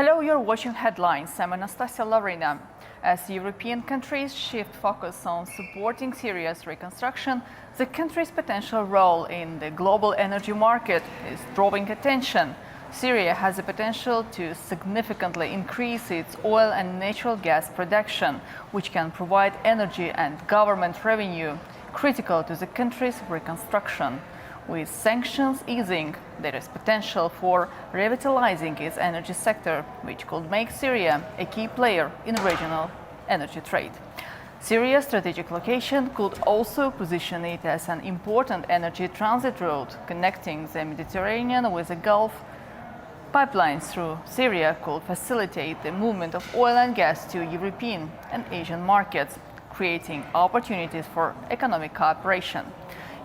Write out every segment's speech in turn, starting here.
Hello, you're watching Headlines. I'm Anastasia Lavrina. As European countries shift focus on supporting Syria's reconstruction, the country's potential role in the global energy market is drawing attention. Syria has the potential to significantly increase its oil and natural gas production, which can provide energy and government revenue, critical to the country's reconstruction. With sanctions easing, there is potential for revitalizing its energy sector, which could make Syria a key player in regional energy trade. Syria's strategic location could also position it as an important energy transit route connecting the Mediterranean with the Gulf. Pipelines through Syria could facilitate the movement of oil and gas to European and Asian markets, creating opportunities for economic cooperation.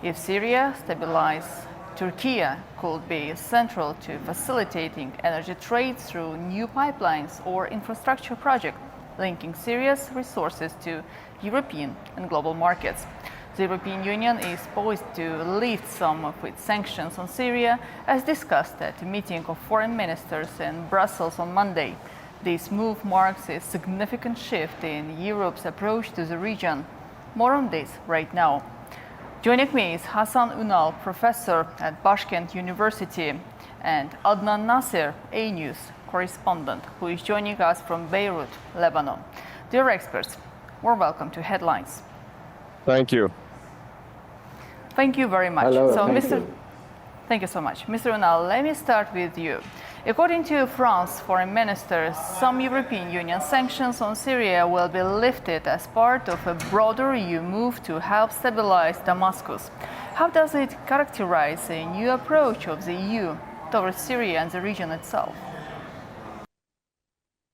If Syria stabilizes, Turkey could be central to facilitating energy trade through new pipelines or infrastructure projects, linking Syria's resources to European and global markets. The European Union is poised to lift some of its sanctions on Syria, as discussed at a meeting of foreign ministers in Brussels on Monday. This move marks a significant shift in Europe's approach to the region. More on this right now. Joining me is Hasan Ünal, professor at Başkent University, and Adnan Nasser, A-News correspondent, who is joining us from Beirut, Lebanon. Dear experts, warm welcome to Headlines. Thank you. Thank you very much. Hello, Thank you so much. Mr. Ünal, let me start with you. According to France foreign minister, some European Union sanctions on Syria will be lifted as part of a broader EU move to help stabilize Damascus. How does it characterize a new approach of the EU towards Syria and the region itself?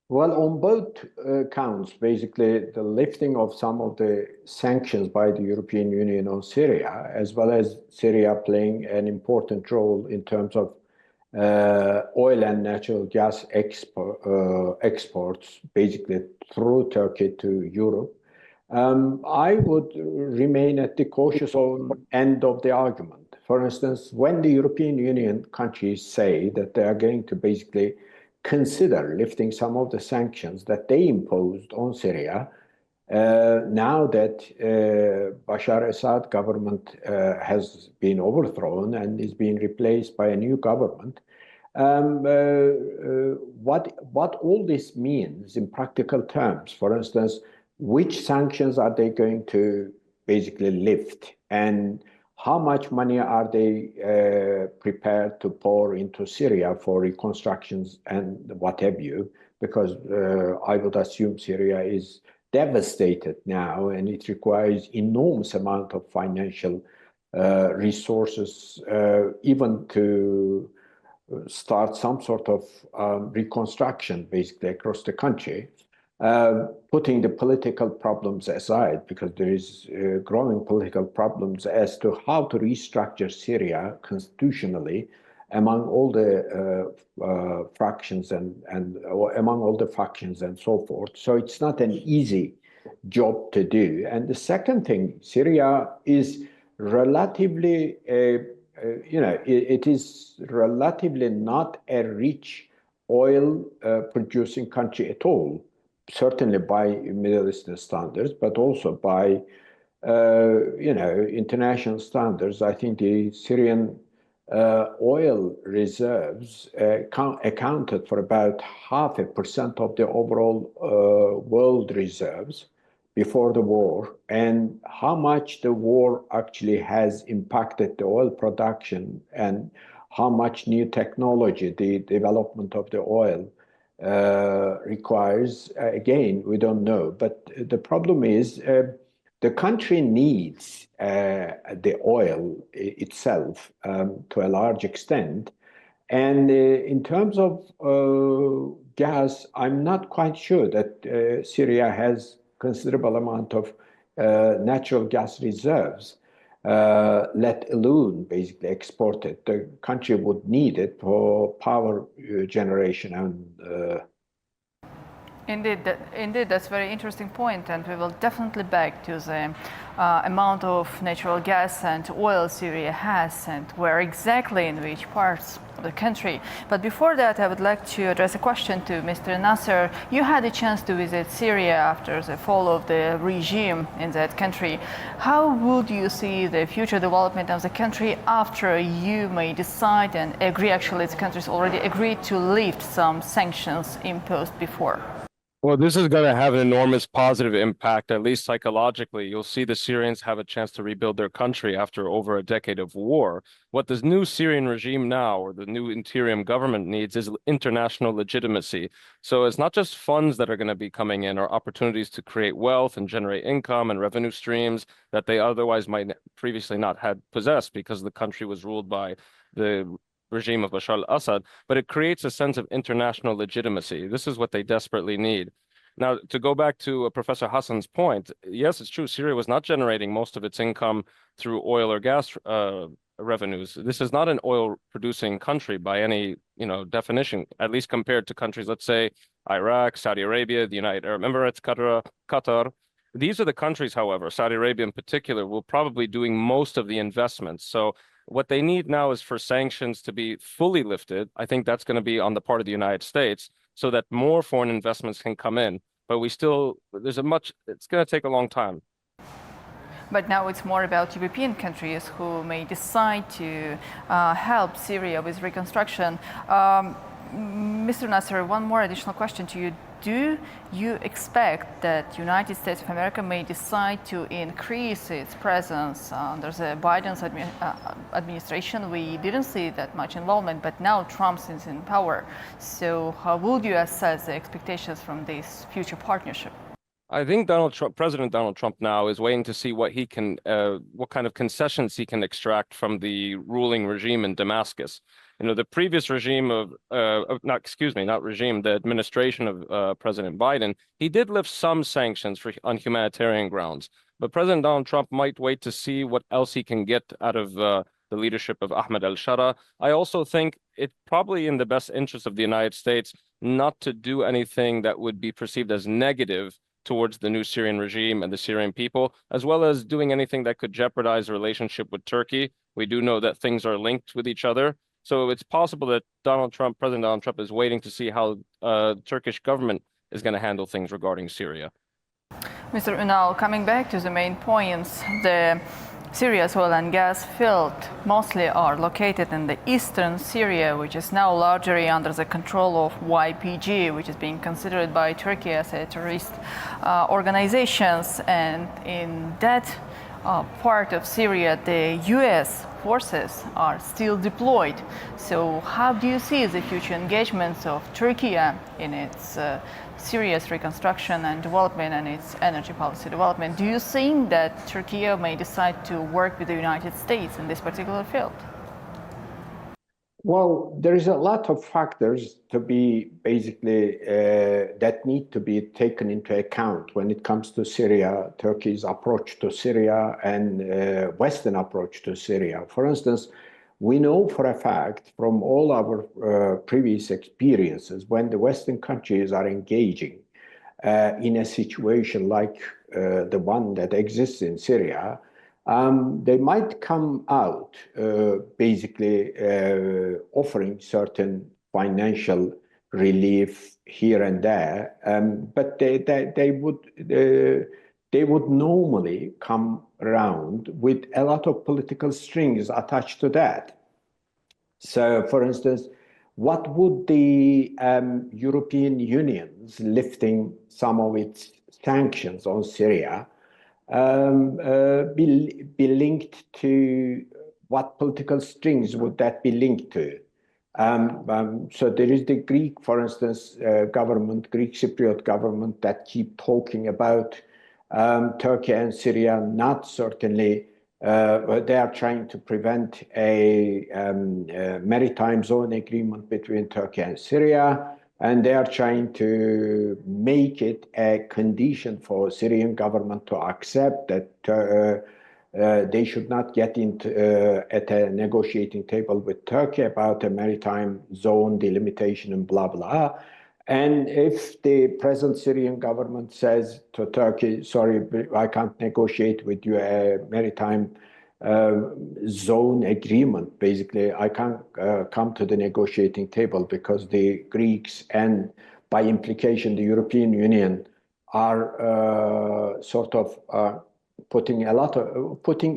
Well, on both counts, basically the lifting of some of the sanctions by the European Union on Syria, as well as Syria playing an important role in terms of oil and natural gas exports, basically through Turkey to Europe. I would remain at the cautious end of the argument. For instance, when the European Union countries say that they are going to basically consider lifting some of the sanctions that they imposed on Syria, now that Bashar Assad government has been overthrown and is being replaced by a new government, what all this means in practical terms, for instance, which sanctions are they going to basically lift, and how much money are they prepared to pour into Syria for reconstructions and what have you, because I would assume Syria is devastated now and it requires enormous amount of financial resources even to start some sort of reconstruction basically across the country. Putting the political problems aside, because there is growing political problems as to how to restructure Syria constitutionally among all the factions and so forth. So it's not an easy job to do. And the second thing, Syria is relatively, it is relatively not a rich oil producing country at all. Certainly by Middle Eastern standards, but also by, international standards. I think the Syrian oil reserves accounted for about 0.5% of the overall world reserves before the war, and how much the war actually has impacted the oil production and how much new technology, the development of the oil requires, again, we don't know. But the problem is the country needs the oil itself to a large extent. And in terms of gas, I'm not quite sure that Syria has considerable amount of natural gas reserves, let alone basically exported. The country would need it for power generation and Indeed, that's a very interesting point, and we will definitely back to the amount of natural gas and oil Syria has, and where exactly in which parts of the country. But before that, I would like to address a question to Mr. Nasser. You had a chance to visit Syria after the fall of the regime in that country. How would you see the future development of the country after you may decide and agree, actually the country's already agreed to lift some sanctions imposed before? Well, this is going to have an enormous positive impact, at least psychologically. You'll see the Syrians have a chance to rebuild their country after over a decade of war. What this new Syrian regime now, or the new interim government needs, is international legitimacy. So it's not just funds that are going to be coming in, or opportunities to create wealth and generate income and revenue streams that they otherwise might previously not had possessed because the country was ruled by the regime of Bashar al-Assad, but it creates a sense of international legitimacy. This is what they desperately need. Now, to go back to Professor Hassan's point, yes, it's true, Syria was not generating most of its income through oil or gas revenues. This is not an oil-producing country by any, definition, at least compared to countries, let's say, Iraq, Saudi Arabia, the United Arab Emirates, Qatar. These are the countries, however, Saudi Arabia in particular, will probably be doing most of the investments. So what they need now is for sanctions to be fully lifted. I think that's going to be on the part of the United States so that more foreign investments can come in. But it's going to take a long time. But now it's more about European countries who may decide to help Syria with reconstruction. Mr. Nasser, one more additional question to you. Do you expect that United States of America may decide to increase its presence under the Biden's administration? We didn't see that much involvement, but now Trump is in power. So how would you assess the expectations from this future partnership? I think President Donald Trump now is waiting to see what what kind of concessions he can extract from the ruling regime in Damascus. The previous regime the administration of President Biden, he did lift some sanctions on humanitarian grounds. But President Donald Trump might wait to see what else he can get out of the leadership of Ahmed al-Shara. I also think it's probably in the best interest of the United States not to do anything that would be perceived as negative towards the new Syrian regime and the Syrian people, as well as doing anything that could jeopardize the relationship with Turkey. We do know that things are linked with each other. So it's possible that President Donald Trump is waiting to see how the Turkish government is going to handle things regarding Syria. Mr. Unal, coming back to the main points, the Syria's oil and gas field mostly are located in the eastern Syria, which is now largely under the control of YPG, which is being considered by Turkey as a terrorist organizations. And in that part of Syria, the US forces are still deployed. So how do you see the future engagements of Turkey in its Syria's reconstruction and development and its energy policy development? Do you think that Turkey may decide to work with the United States in this particular field? Well, there is a lot of factors to be basically that need to be taken into account when it comes to Syria, Turkey's approach to Syria and Western approach to Syria. For instance, we know for a fact from all our previous experiences when the Western countries are engaging in a situation like the one that exists in Syria, they might come out basically offering certain financial relief here and there, but they would normally come around with a lot of political strings attached to that. So, for instance, what would the European Union's lifting some of its sanctions on Syria be linked to? What political strings would that be linked to? So there is the Greek, for instance, government, Greek Cypriot government that keep talking about Turkey and Syria, not certainly, they are trying to prevent a maritime zone agreement between Turkey and Syria, and they are trying to make it a condition for Syrian government to accept that they should not get into at a negotiating table with Turkey about a maritime zone delimitation and blah, blah. And if the present Syrian government says to Turkey, sorry, I can't negotiate with you a maritime zone agreement, basically, I can't come to the negotiating table because the Greeks and by implication the European Union are sort of putting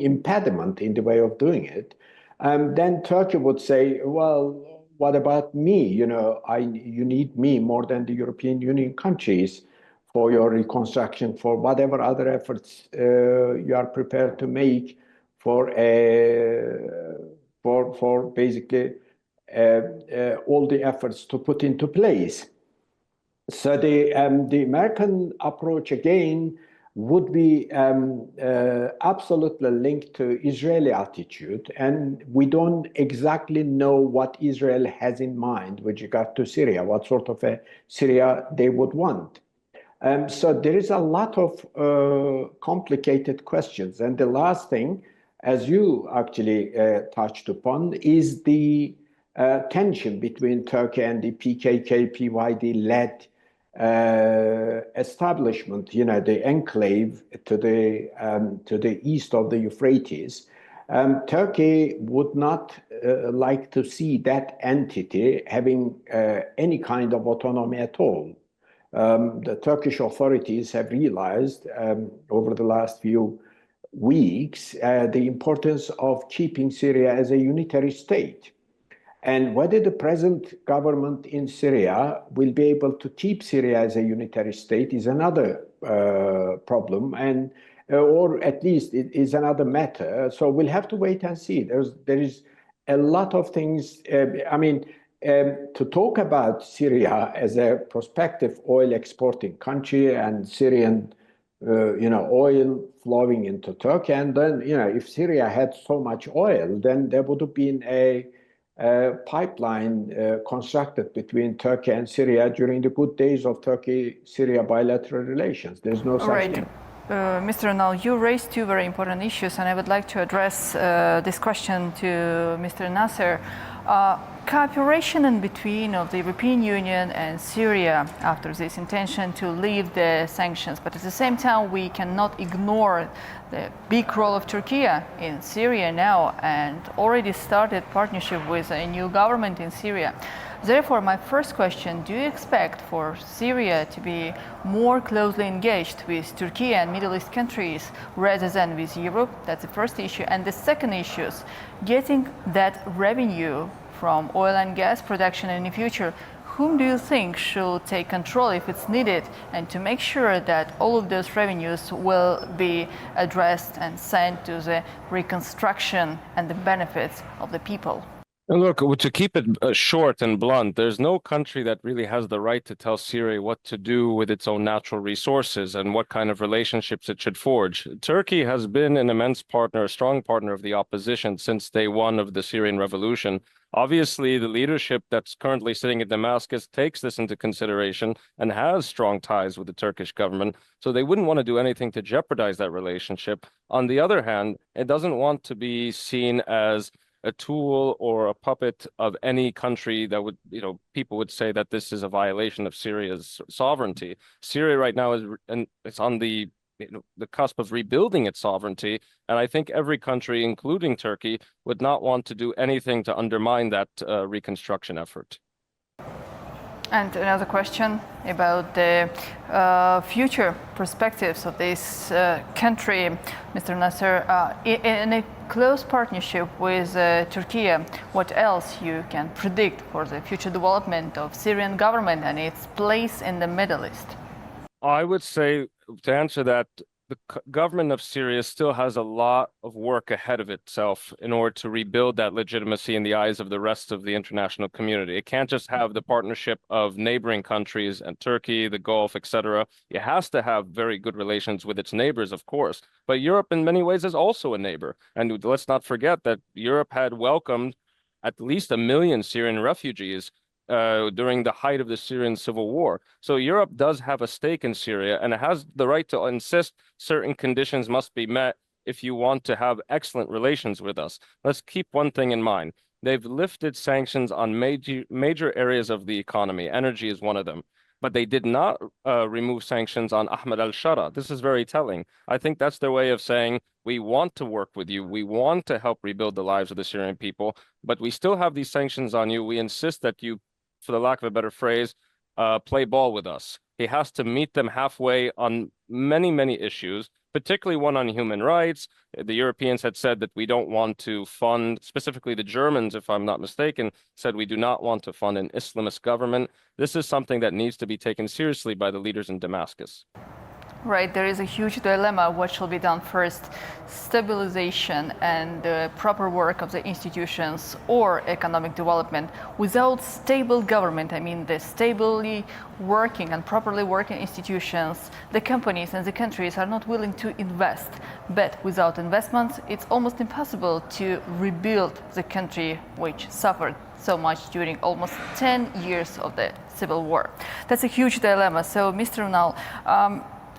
impediment in the way of doing it, then Turkey would say, well, what about me? You need me more than the European Union countries for your reconstruction, for whatever other efforts you are prepared to make for basically all the efforts to put into place. So the American approach again would be absolutely linked to Israeli attitude, and we don't exactly know what Israel has in mind with regard to Syria, what sort of a Syria they would want. So there is a lot of complicated questions. And the last thing, as you actually touched upon, is the tension between Turkey and the PKK, PYD-led establishment, the enclave to the east of the Euphrates. Turkey would not like to see that entity having any kind of autonomy at all. The Turkish authorities have realized over the last few weeks the importance of keeping Syria as a unitary state. And whether the present government in Syria will be able to keep Syria as a unitary state is another problem, and or at least it is another matter. So we'll have to wait and see. There is a lot of things. To talk about Syria as a prospective oil exporting country and Syrian, oil flowing into Turkey, and then if Syria had so much oil, then there would have been a pipeline constructed between Turkey and Syria during the good days of Turkey-Syria bilateral relations. There's no such thing. Mr. Ronald, you raised two very important issues, and I would like to address this question to Mr. Nasser. Cooperation in between of the European Union and Syria after this intention to leave the sanctions, but at the same time we cannot ignore the big role of Turkey in Syria now and already started partnership with a new government in Syria. Therefore, my first question, do you expect for Syria to be more closely engaged with Turkey and Middle East countries rather than with Europe? That's the first issue. And the second issue is getting that revenue from oil and gas production in the future. Whom do you think should take control if it's needed, and to make sure that all of those revenues will be addressed and sent to the reconstruction and the benefits of the people? And look, to keep it short and blunt, there's no country that really has the right to tell Syria what to do with its own natural resources and what kind of relationships it should forge. Turkey has been an immense partner, a strong partner of the opposition since day one of the Syrian revolution. Obviously, the leadership that's currently sitting in Damascus takes this into consideration and has strong ties with the Turkish government, so they wouldn't want to do anything to jeopardize that relationship. On the other hand, it doesn't want to be seen as a tool or a puppet of any country that would, people would say that this is a violation of Syria's sovereignty. Syria right now it's on the cusp of rebuilding its sovereignty, and I think every country, including Turkey, would not want to do anything to undermine that reconstruction effort. And another question about the future perspectives of this country, Mr. Nasser. In a close partnership with Turkey, what else you can predict for the future development of Syrian government and its place in the Middle East? I would say, to answer that, the government of Syria still has a lot of work ahead of itself in order to rebuild that legitimacy in the eyes of the rest of the international community. It can't just have the partnership of neighboring countries and Turkey, the Gulf, etc. It has to have very good relations with its neighbors, of course. But Europe, in many ways, is also a neighbor. And let's not forget that Europe had welcomed at least 1 million Syrian refugees during the height of the Syrian civil war. So Europe does have a stake in Syria, and it has the right to insist certain conditions must be met if you want to have excellent relations with us. Let's keep one thing in mind. They've lifted sanctions on major areas of the economy. Energy is one of them. but they did not remove sanctions on Ahmed al-Shara. This is very telling. I think that's their way of saying, we want to work with you. We want to help rebuild the lives of the Syrian people, but we still have these sanctions on you. We insist that you, for the lack of a better phrase, play ball with us. He has to meet them halfway on many, many issues, particularly one on human rights. The Europeans had said that we don't want to fund, specifically the Germans, if I'm not mistaken, said we do not want to fund an Islamist government. This is something that needs to be taken seriously by the leaders in Damascus. Right, there is a huge dilemma. What shall be done first? Stabilization and the proper work of the institutions, or economic development? Without stable government, I mean the stably working and properly working institutions, the companies and the countries are not willing to invest. But without investments, it's almost impossible to rebuild the country which suffered so much during almost 10 years of the civil war. That's a huge dilemma. So, Mr. Unal,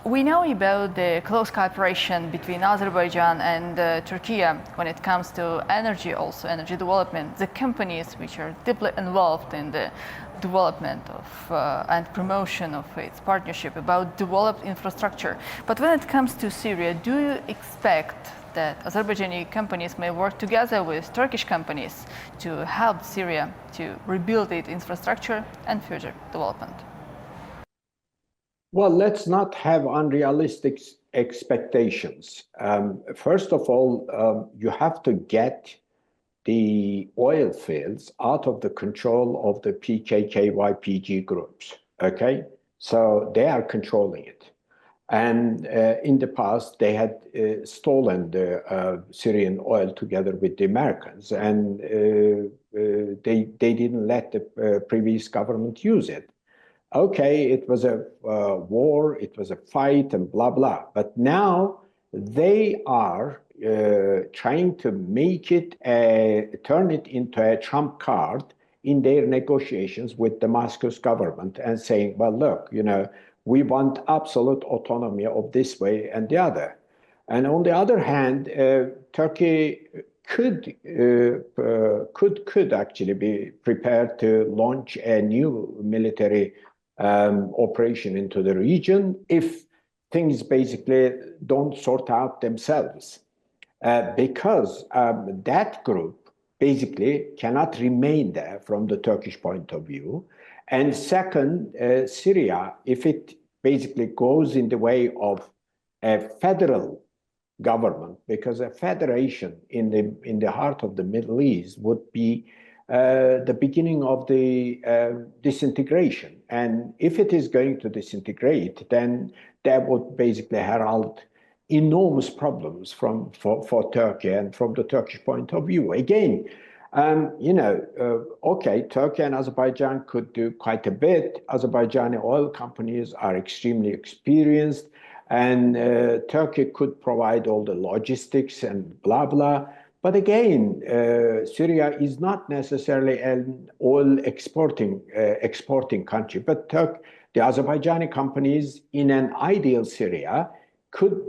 we know about the close cooperation between Azerbaijan and Turkey when it comes to energy, also energy development. The companies which are deeply involved in the development of and promotion of its partnership about developed infrastructure. But when it comes to Syria, do you expect that Azerbaijani companies may work together with Turkish companies to help Syria to rebuild its infrastructure and future development? Well, let's not have unrealistic expectations. First of all, you have to get the oil fields out of the control of the PKK-YPG groups, okay? So they are controlling it. And in the past, they had stolen the Syrian oil together with the Americans, and they didn't let the previous government use it. Okay, it was a war, it was a fight, and blah, blah. But now they are trying to make it, turn it into a trump card in their negotiations with the Damascus government and saying, well, look, you know, we want absolute autonomy of this way and the other. And on the other hand, Turkey could actually be prepared to launch a new military operation into the region if things basically don't sort out themselves, because that group basically cannot remain there from the Turkish point of view. And second, Syria, if it basically goes in the way of a federal government, because a federation in the heart of the Middle East would be the beginning of the disintegration. And if it is going to disintegrate, then that would basically herald enormous problems for Turkey and from the Turkish point of view. Again, you know, okay, Turkey and Azerbaijan could do quite a bit. Azerbaijani oil companies are extremely experienced, and Turkey could provide all the logistics and blah, blah. But again, Syria is not necessarily an oil exporting country, but the Azerbaijani companies in an ideal Syria could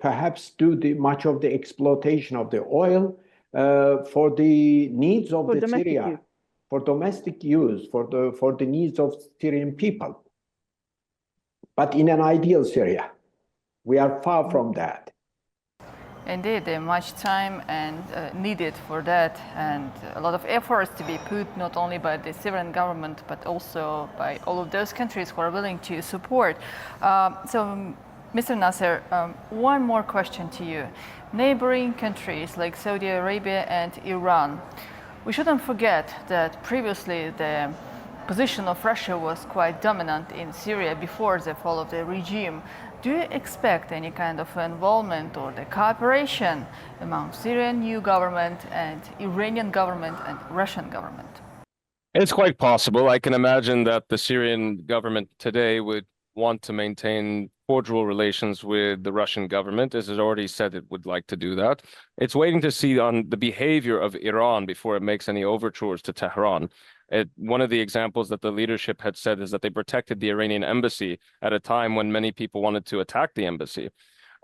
perhaps do much of the exploitation of the oil for the needs of the Syria, for domestic use, for the needs of Syrian people. But in an ideal Syria, we are far from that. Indeed, much time and needed for that, and a lot of efforts to be put not only by the Syrian government but also by all of those countries who are willing to support. So, Mr. Nasser, one more question to you. Neighboring countries like Saudi Arabia and Iran, we shouldn't forget that previously the position of Russia was quite dominant in Syria before the fall of the regime. Do you expect any kind of involvement or the cooperation among Syrian new government and Iranian government and Russian government? It's quite possible. I can imagine that the Syrian government today would want to maintain cordial relations with the Russian government, as it already said it would like to do that. It's waiting to see on the behavior of Iran before it makes any overtures to Tehran. One of the examples that the leadership had said is that they protected the Iranian embassy at a time when many people wanted to attack the embassy.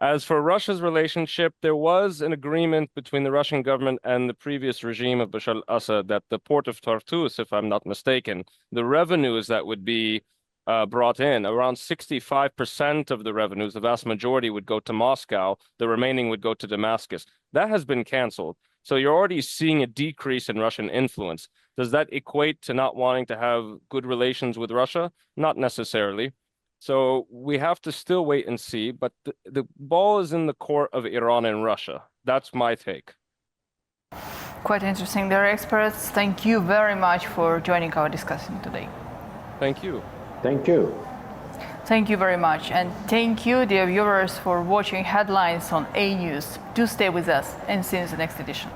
As for Russia's relationship, there was an agreement between the Russian government and the previous regime of Bashar al-Assad that the port of Tartus, if I'm not mistaken, the revenues that would be brought in. Around 65% of the revenues, the vast majority would go to Moscow. The remaining would go to Damascus. That has been canceled. So you're already seeing a decrease in Russian influence. Does that equate to not wanting to have good relations with Russia? Not necessarily. So we have to still wait and see, but the ball is in the court of Iran and Russia. That's my take. Quite interesting there, experts. Thank you very much for joining our discussion today. Thank you. Thank you. Thank you very much. And thank you, dear viewers, for watching Headlines on A News. Do stay with us and see you in the next edition.